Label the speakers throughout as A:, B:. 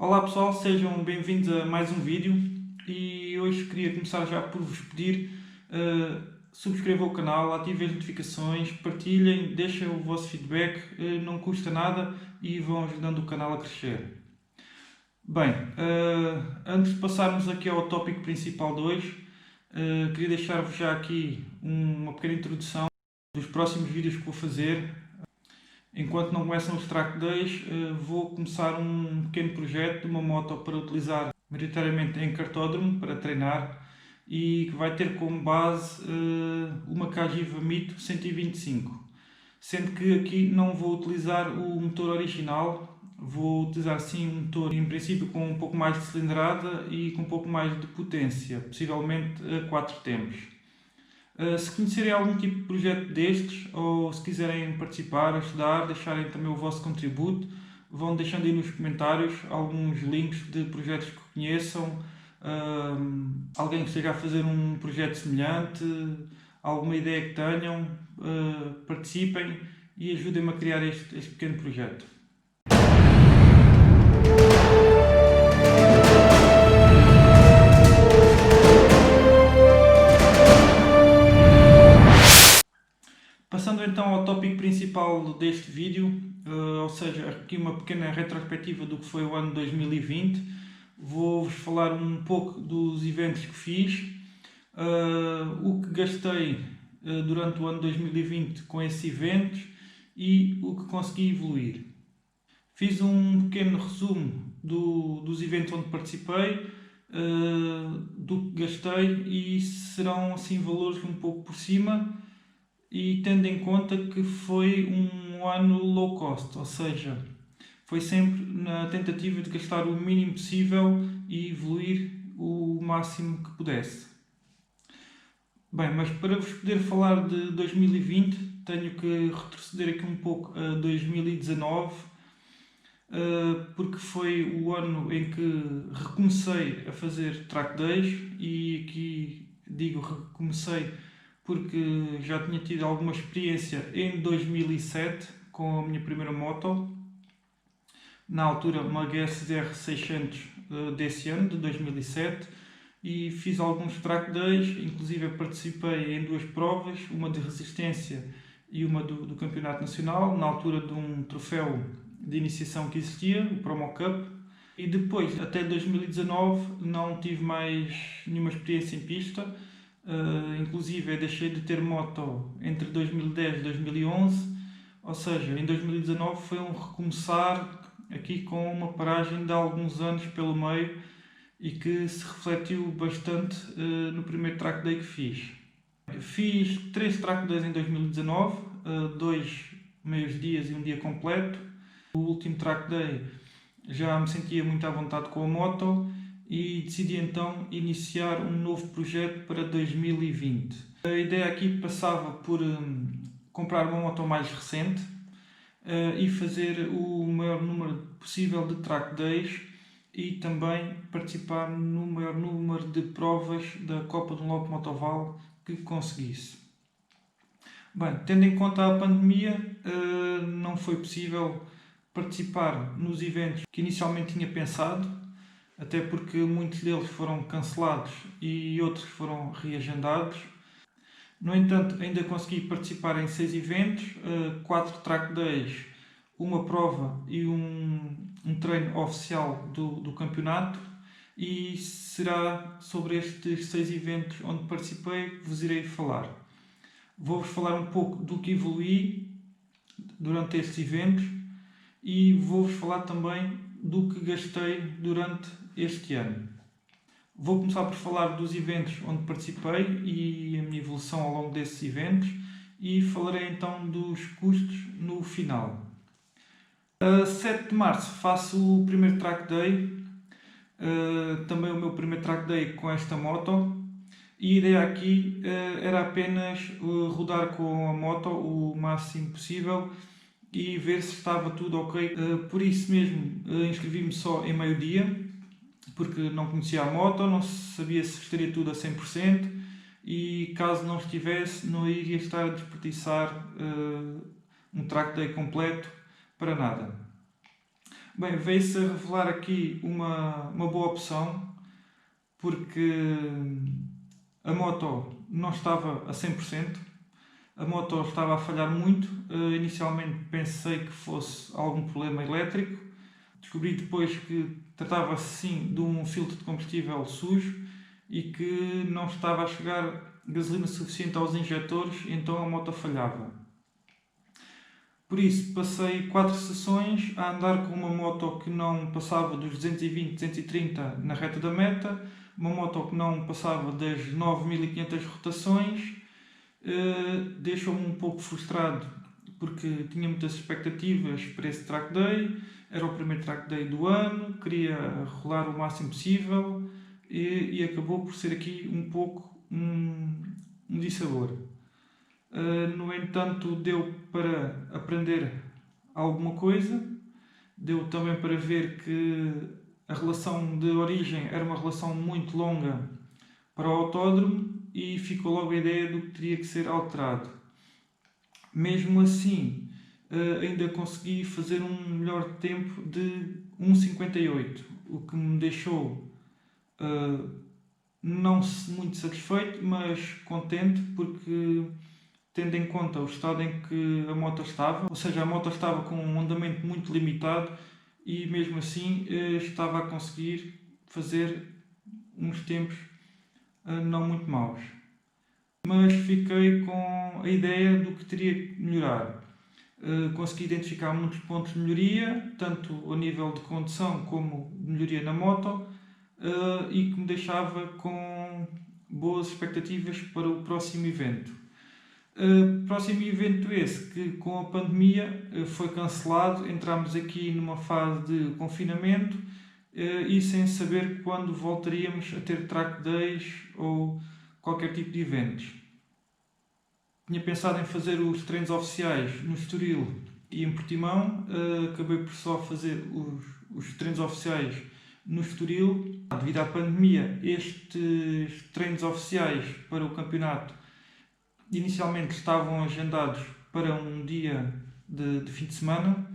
A: Olá pessoal, sejam bem-vindos a mais um vídeo e hoje queria começar já por vos pedir subscrevam o canal, ativem as notificações, partilhem, deixem o vosso feedback, não custa nada e vão ajudando o canal a crescer. Bem, antes de passarmos aqui ao tópico principal de hoje, queria deixar-vos já aqui uma pequena introdução dos próximos vídeos que vou fazer. Enquanto não começam os track days, vou começar um pequeno projeto de uma moto para utilizar maioritariamente em cartódromo para treinar e que vai ter como base uma Cagiva Mito 125. Sendo que aqui não vou utilizar o motor original, vou utilizar sim um motor em princípio com um pouco mais de cilindrada e com um pouco mais de potência, possivelmente a 4 tempos. Se conhecerem algum tipo de projeto destes ou se quiserem participar, ajudar, deixarem também o vosso contributo, vão deixando aí nos comentários alguns links de projetos que conheçam, alguém que esteja a fazer um projeto semelhante, alguma ideia que tenham, participem e ajudem-me a criar este pequeno projeto. Passando então ao tópico principal deste vídeo, ou seja, aqui uma pequena retrospectiva do que foi o ano 2020, vou-vos falar um pouco dos eventos que fiz, o que gastei durante o ano 2020 com esses eventos e o que consegui evoluir. Fiz um pequeno resumo dos eventos onde participei, do que gastei e serão assim valores um pouco por cima, e tendo em conta que foi um ano low cost, ou seja, foi sempre na tentativa de gastar o mínimo possível e evoluir o máximo que pudesse. Bem, mas para vos poder falar de 2020, tenho que retroceder aqui um pouco a 2019, porque foi o ano em que recomecei a fazer track days, e aqui digo recomecei porque já tinha tido alguma experiência em 2007 com a minha primeira moto, na altura uma GSR 600 desse ano, de 2007, e fiz alguns track days, inclusive participei em duas provas, uma de resistência e uma do Campeonato Nacional, na altura de um troféu de iniciação que existia, o Promo Cup, e depois, até 2019, não tive mais nenhuma experiência em pista. Inclusive deixei de ter moto entre 2010 e 2011, ou seja, em 2019 foi um recomeçar aqui com uma paragem de alguns anos pelo meio e que se refletiu bastante no primeiro track day que fiz. Fiz 3 track days em 2019, 2 meios dias e um dia completo. O último track day já me sentia muito à vontade com a moto e decidi então iniciar um novo projeto para 2020. A ideia aqui passava por comprar uma moto mais recente e fazer o maior número possível de track days e também participar no maior número de provas da Copa do Lobo Motoval que conseguisse. Bem, tendo em conta a pandemia, não foi possível participar nos eventos que inicialmente tinha pensado, até porque muitos deles foram cancelados e outros foram reagendados. No entanto, ainda consegui participar em 6 eventos, 4 track days, uma prova e um treino oficial do campeonato, e será sobre estes 6 eventos onde participei que vos irei falar. Vou-vos falar um pouco do que evoluí durante estes eventos e vou-vos falar também do que gastei durante este ano. Vou começar por falar dos eventos onde participei e a minha evolução ao longo desses eventos, e falarei então dos custos no final. A 7 de março faço o primeiro track day, também o meu primeiro track day com esta moto, e a ideia aqui era apenas rodar com a moto o máximo possível e ver se estava tudo ok. Por isso mesmo inscrevi-me só em meio-dia, porque não conhecia a moto, não sabia se estaria tudo a 100% e caso não estivesse não iria estar a desperdiçar um track day completo para nada. Bem, veio-se a revelar aqui uma boa opção, porque a moto não estava a 100%, a moto estava a falhar muito. Inicialmente pensei que fosse algum problema elétrico, descobri depois que tratava-se sim de um filtro de combustível sujo e que não estava a chegar gasolina suficiente aos injetores, então a moto falhava. Por isso, passei 4 sessões a andar com uma moto que não passava dos 220, 230 na reta da meta, uma moto que não passava das 9.500 rotações. Deixou-me um pouco frustrado porque tinha muitas expectativas para esse track day, era o primeiro track day do ano, queria rolar o máximo possível e acabou por ser aqui um pouco um dissabor. No entanto, deu para aprender alguma coisa, deu também para ver que a relação de origem era uma relação muito longa para o autódromo e ficou logo a ideia do que teria que ser alterado. Mesmo assim, ainda consegui fazer um melhor tempo de 1,58, o que me deixou não muito satisfeito, mas contente, porque tendo em conta o estado em que a moto estava, ou seja, a moto estava com um andamento muito limitado e mesmo assim estava a conseguir fazer uns tempos não muito maus. Mas fiquei com a ideia do que teria que melhorar. Consegui identificar muitos pontos de melhoria, tanto a nível de condução como de melhoria na moto, e que me deixava com boas expectativas para o próximo evento. Próximo evento esse que com a pandemia foi cancelado, entramos aqui numa fase de confinamento e sem saber quando voltaríamos a ter track days ou qualquer tipo de eventos. Tinha pensado em fazer os treinos oficiais no Estoril e em Portimão, acabei por só fazer os treinos oficiais no Estoril. Devido à pandemia, estes treinos oficiais para o campeonato inicialmente estavam agendados para um dia de fim de semana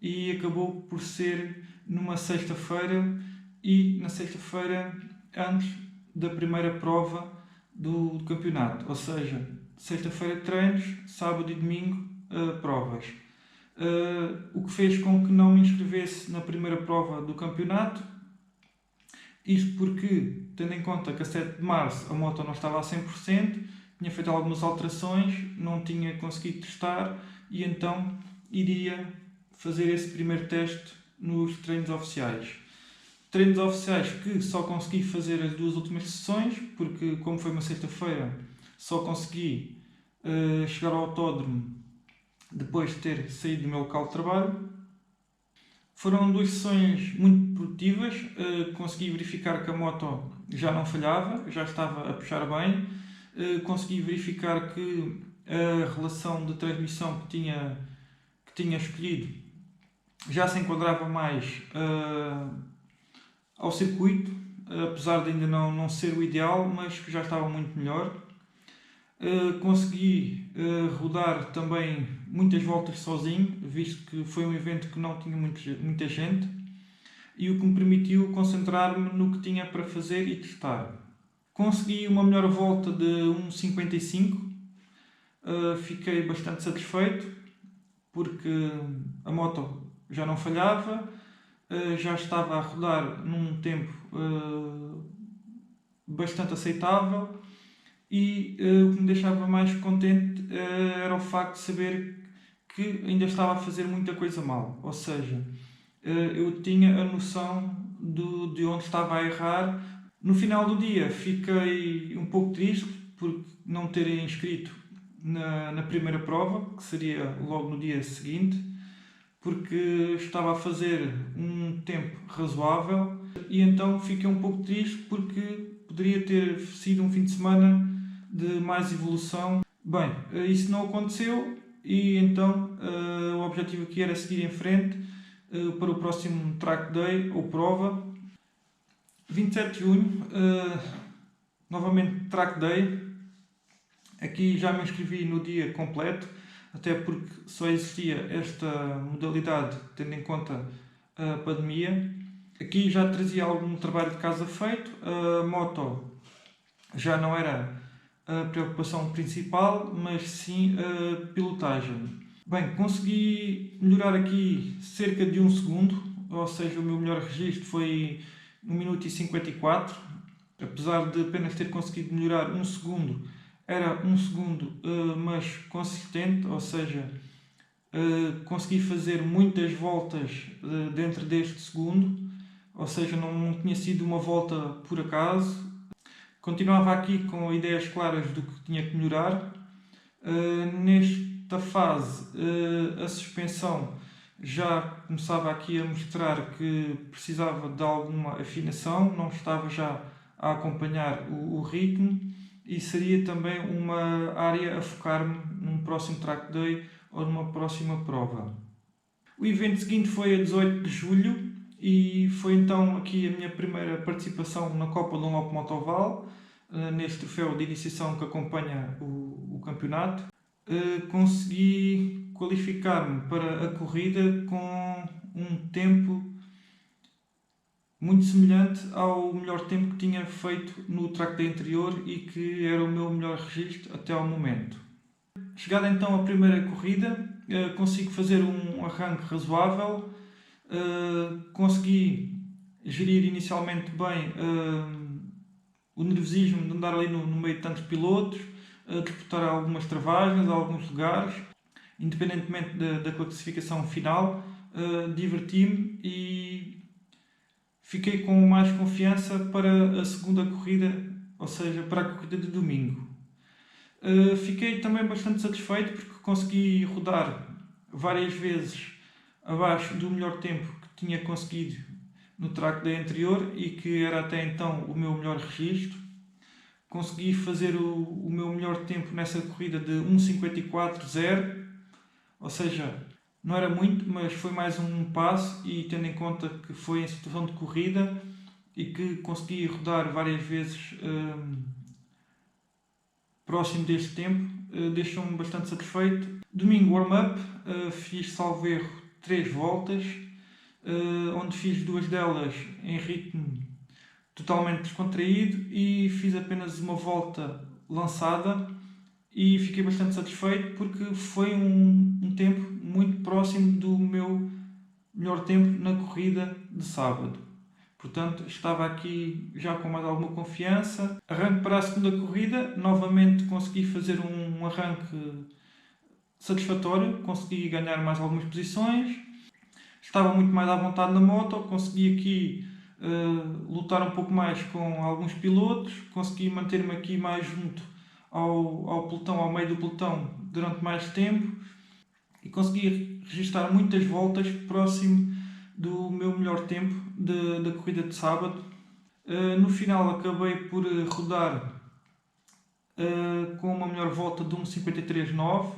A: e acabou por ser numa sexta-feira e na sexta-feira antes da primeira prova do campeonato, ou seja, sexta-feira treinos, sábado e domingo provas. O que fez com que não me inscrevesse na primeira prova do campeonato, isto porque, tendo em conta que a 7 de março a moto não estava a 100%, tinha feito algumas alterações, não tinha conseguido testar e então iria fazer esse primeiro teste nos treinos oficiais. Treinos oficiais que só consegui fazer as 2 últimas sessões, porque como foi uma sexta-feira, só consegui chegar ao autódromo depois de ter saído do meu local de trabalho. Foram 2 sessões muito produtivas, consegui verificar que a moto já não falhava, já estava a puxar bem, consegui verificar que a relação de transmissão que tinha escolhido já se enquadrava mais ao circuito, apesar de ainda não ser o ideal, mas que já estava muito melhor. Consegui rodar também muitas voltas sozinho, visto que foi um evento que não tinha muita gente, e o que me permitiu concentrar-me no que tinha para fazer e testar. Consegui uma melhor volta de 1,55, fiquei bastante satisfeito, porque a moto já não falhava, já estava a rodar num tempo bastante aceitável e o que me deixava mais contente era o facto de saber que ainda estava a fazer muita coisa mal, ou seja, eu tinha a noção de onde estava a errar. No final do dia fiquei um pouco triste por não ter inscrito na primeira prova, que seria logo no dia seguinte, porque estava a fazer um tempo razoável e então fiquei um pouco triste porque poderia ter sido um fim de semana de mais evolução. Bem, isso não aconteceu e então o objetivo aqui era seguir em frente para o próximo track day ou prova. 27 de junho, novamente track day. Aqui já me inscrevi no dia completo, até porque só existia esta modalidade, tendo em conta a pandemia. Aqui já trazia algum trabalho de casa feito, a moto já não era a preocupação principal, mas sim a pilotagem. Bem, consegui melhorar aqui cerca de 1 segundo, ou seja, o meu melhor registro foi 1 minuto e 54, apesar de apenas ter conseguido melhorar 1 segundo, era 1 segundo, mas consistente, ou seja, consegui fazer muitas voltas dentro deste segundo, ou seja, não tinha sido uma volta por acaso. Continuava aqui com ideias claras do que tinha que melhorar. Nesta fase, a suspensão já começava aqui a mostrar que precisava de alguma afinação, não estava já a acompanhar o ritmo, e seria também uma área a focar-me num próximo track day ou numa próxima prova. O evento seguinte foi a 18 de julho e foi então aqui a minha primeira participação na Copa Dunlop Motoval, neste troféu de iniciação que acompanha o campeonato. Consegui qualificar-me para a corrida com um tempo muito semelhante ao melhor tempo que tinha feito no track day anterior e que era o meu melhor registro até ao momento. Chegada então à primeira corrida, consigo fazer um arranque razoável, consegui gerir inicialmente bem o nervosismo de andar ali no meio de tantos pilotos, disputar algumas travagens, alguns lugares, independentemente da classificação final. Diverti-me e fiquei com mais confiança para a segunda corrida, ou seja, para a corrida de domingo. Fiquei também bastante satisfeito porque consegui rodar várias vezes abaixo do melhor tempo que tinha conseguido no track day anterior e que era até então o meu melhor registro. Consegui fazer o meu melhor tempo nessa corrida de 1:54.0, ou seja, não era muito, mas foi mais um passo, e tendo em conta que foi em situação de corrida e que consegui rodar várias vezes próximo deste tempo, deixou-me bastante satisfeito. Domingo warm-up, fiz salvo erro 3 voltas, onde fiz 2 delas em ritmo totalmente descontraído e fiz apenas uma volta lançada e fiquei bastante satisfeito porque foi um tempo muito próximo do meu melhor tempo na corrida de sábado. Portanto, estava aqui já com mais alguma confiança. Arranque para a segunda corrida, novamente consegui fazer um arranque satisfatório, consegui ganhar mais algumas posições, estava muito mais à vontade na moto, consegui aqui lutar um pouco mais com alguns pilotos, consegui manter-me aqui mais junto ao pelotão, ao meio do pelotão durante mais tempo e consegui registrar muitas voltas próximo do meu melhor tempo da corrida de sábado. No final acabei por rodar com uma melhor volta de 1:53.9.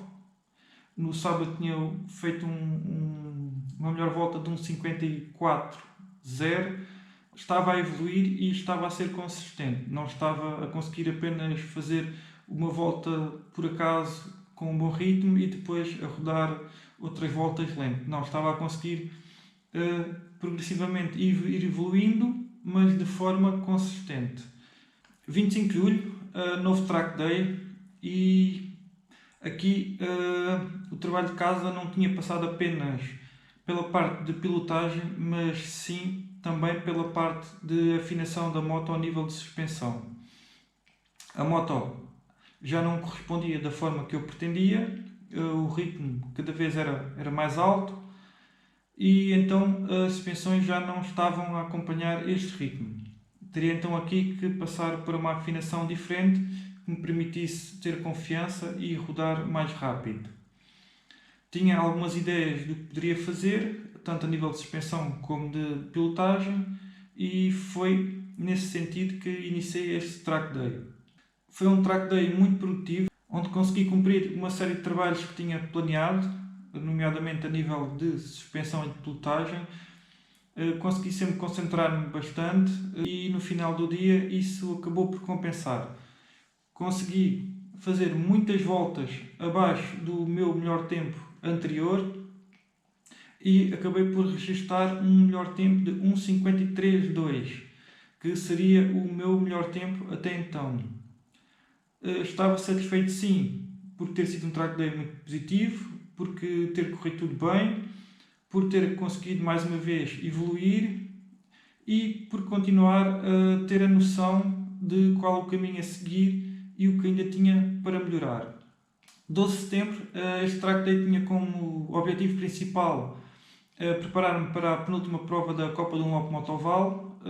A: No sábado tinha feito uma melhor volta de 1:54.0. Estava a evoluir e estava a ser consistente. Não estava a conseguir apenas fazer uma volta por acaso com um bom ritmo e depois a rodar outras voltas lento. Não, estava a conseguir progressivamente ir evoluindo, mas de forma consistente. 25 de julho, novo track day, e aqui o trabalho de casa não tinha passado apenas pela parte de pilotagem, mas sim também pela parte de afinação da moto ao nível de suspensão. A moto já não correspondia da forma que eu pretendia, o ritmo cada vez era mais alto e então as suspensões já não estavam a acompanhar este ritmo. Teria então aqui que passar por uma afinação diferente que me permitisse ter confiança e rodar mais rápido. Tinha algumas ideias do que poderia fazer, tanto a nível de suspensão como de pilotagem, e foi nesse sentido que iniciei este track day. Foi um track day muito produtivo, onde consegui cumprir uma série de trabalhos que tinha planeado, nomeadamente a nível de suspensão e de pilotagem. Consegui sempre concentrar-me bastante e no final do dia isso acabou por compensar. Consegui fazer muitas voltas abaixo do meu melhor tempo anterior e acabei por registar um melhor tempo de 1:53.2, que seria o meu melhor tempo até então. Estava satisfeito sim, por ter sido um track day muito positivo, porque ter corrido tudo bem, por ter conseguido mais uma vez evoluir e por continuar a ter a noção de qual o caminho a seguir e o que ainda tinha para melhorar. 12 de setembro, este track day tinha como objetivo principal preparar-me para a penúltima prova da Copa Dunlop Motoval,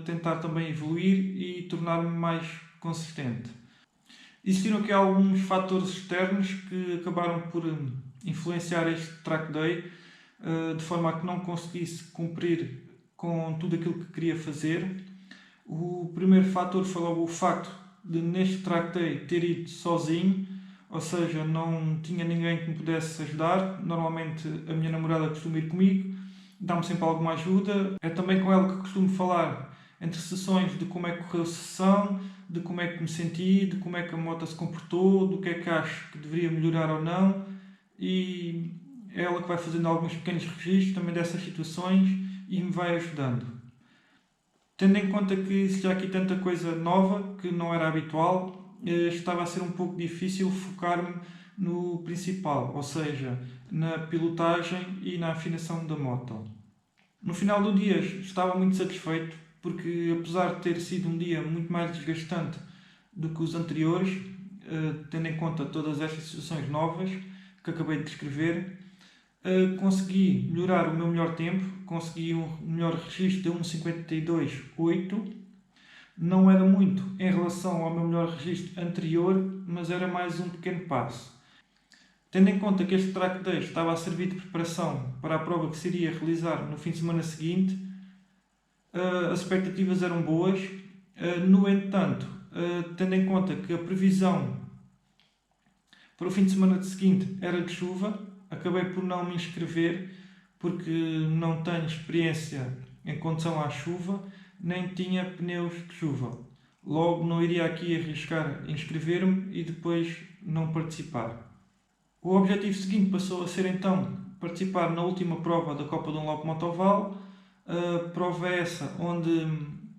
A: tentar também evoluir e tornar-me mais consistente. Existiram aqui alguns fatores externos que acabaram por influenciar este track day, de forma a que não conseguisse cumprir com tudo aquilo que queria fazer. O primeiro fator foi logo o facto de neste track day ter ido sozinho, ou seja, não tinha ninguém que me pudesse ajudar. Normalmente a minha namorada costuma ir comigo, dá-me sempre alguma ajuda. É também com ela que costumo falar entre sessões de como é que correu a sessão, de como é que me senti, de como é que a moto se comportou, do que é que acho que deveria melhorar ou não, e é ela que vai fazendo alguns pequenos registros também dessas situações e me vai ajudando. Tendo em conta que existia aqui tanta coisa nova que não era habitual, estava a ser um pouco difícil focar-me no principal, ou seja, na pilotagem e na afinação da moto. No final do dia estava muito satisfeito, porque apesar de ter sido um dia muito mais desgastante do que os anteriores, tendo em conta todas estas situações novas que acabei de descrever, consegui melhorar o meu melhor tempo, consegui um melhor registro de 1:52.8. Não era muito em relação ao meu melhor registro anterior, mas era mais um pequeno passo. Tendo em conta que este track day estava a servir de preparação para a prova que se iria realizar no fim de semana seguinte, as expectativas eram boas. No entanto, tendo em conta que a previsão para o fim de semana seguinte era de chuva, acabei por não me inscrever porque não tenho experiência em condução à chuva, nem tinha pneus de chuva. Logo não iria aqui arriscar inscrever-me e depois não participar. O objetivo seguinte passou a ser então participar na última prova da Copa Dunlop Motoval, prova essa onde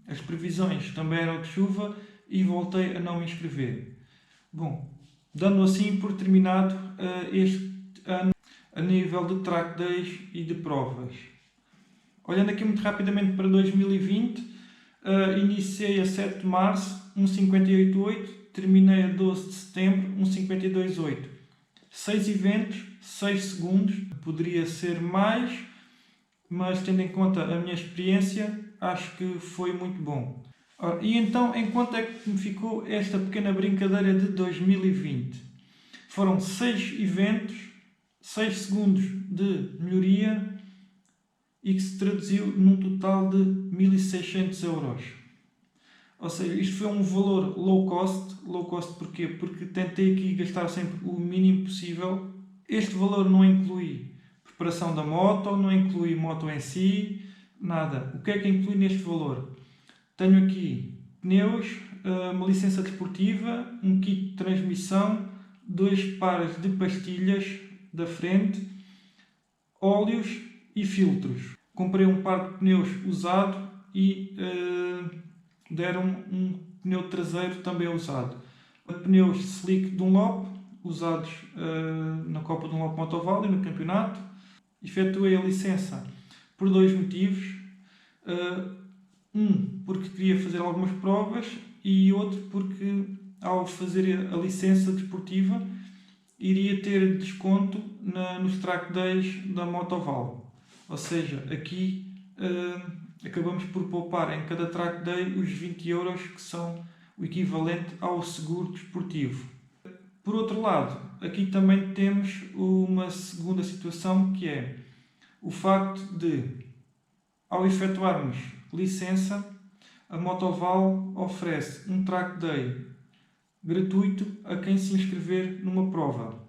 A: as previsões também eram de chuva e voltei a não me inscrever. Bom, dando assim por terminado este ano a nível de track days e de provas. Olhando aqui muito rapidamente para 2020, iniciei a 7 de março 1:58.8, terminei a 12 de setembro 1:52.8. 6 eventos, 6 segundos, poderia ser mais, mas tendo em conta a minha experiência, acho que foi muito bom. E então, em quanto é que me ficou esta pequena brincadeira de 2020? Foram 6 eventos, 6 segundos de melhoria e que se traduziu num total de 1.600 euros. Ou seja, isto foi um valor low cost. Low cost porquê? Porque tentei aqui gastar sempre o mínimo possível. Este valor não inclui preparação da moto, não inclui moto em si, nada. O que é que inclui neste valor? Tenho aqui pneus, uma licença desportiva, um kit de transmissão, 2 pares de pastilhas da frente, óleos e filtros. Comprei um par de pneus usado e deram um pneu traseiro também usado. Pneus Slick Dunlop, usados na Copa Dunlop Motoval e no campeonato. Efetuei a licença por 2 motivos. Porque queria fazer algumas provas e outro porque ao fazer a licença desportiva iria ter desconto nos track days da Motoval. Ou seja, aqui acabamos por poupar em cada track day os 20 euros, que são o equivalente ao seguro desportivo. Por outro lado, aqui também temos uma segunda situação, que é o facto de, ao efetuarmos licença, a Motoval oferece um track day gratuito a quem se inscrever numa prova.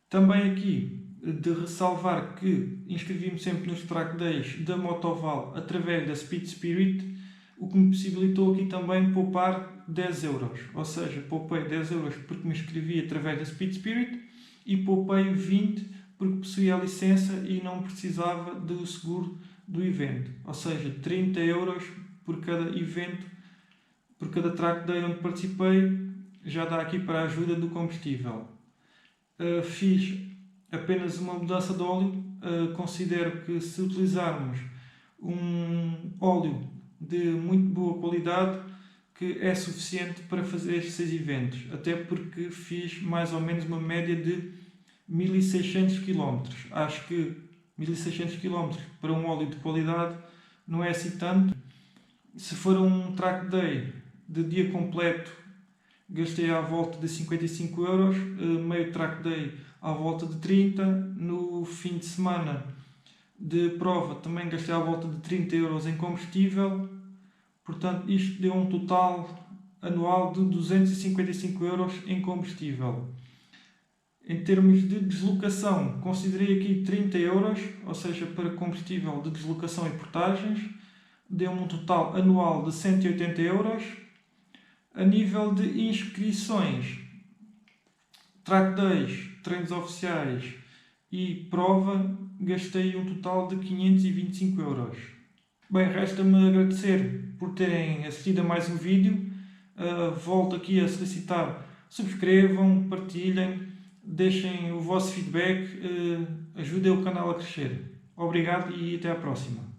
A: Também aqui de ressalvar que inscrevi-me sempre nos track days da Motoval através da Speed Spirit, o que me possibilitou aqui também poupar 10 euros. Ou seja, poupei 10 euros porque me inscrevi através da Speed Spirit e poupei 20 porque possuía a licença e não precisava do seguro do evento. Ou seja, 30 euros por cada evento, por cada track day onde participei, já dá aqui para a ajuda do combustível. Fiz apenas uma mudança de óleo. Considero que se utilizarmos um óleo de muito boa qualidade, que é suficiente para fazer estes 6 eventos, até porque fiz mais ou menos uma média de 1600 km. Acho que 1600 km para um óleo de qualidade não é assim tanto. Se for um track day de dia completo, gastei à volta de 55 euros, meio track day à volta de 30, no fim de semana de prova também gastei à volta de 30 euros em combustível. Portanto, isto deu um total anual de 255 euros em combustível. Em termos de deslocação, considerei aqui 30 euros, ou seja, para combustível de deslocação e portagens, deu-me um total anual de 180 euros. A nível de inscrições, track days, treinos oficiais e prova, gastei um total de 525 euros. Bem, resta-me agradecer por terem assistido a mais um vídeo. Volto aqui a solicitar, subscrevam, partilhem, deixem o vosso feedback, ajudem o canal a crescer. Obrigado e até à próxima.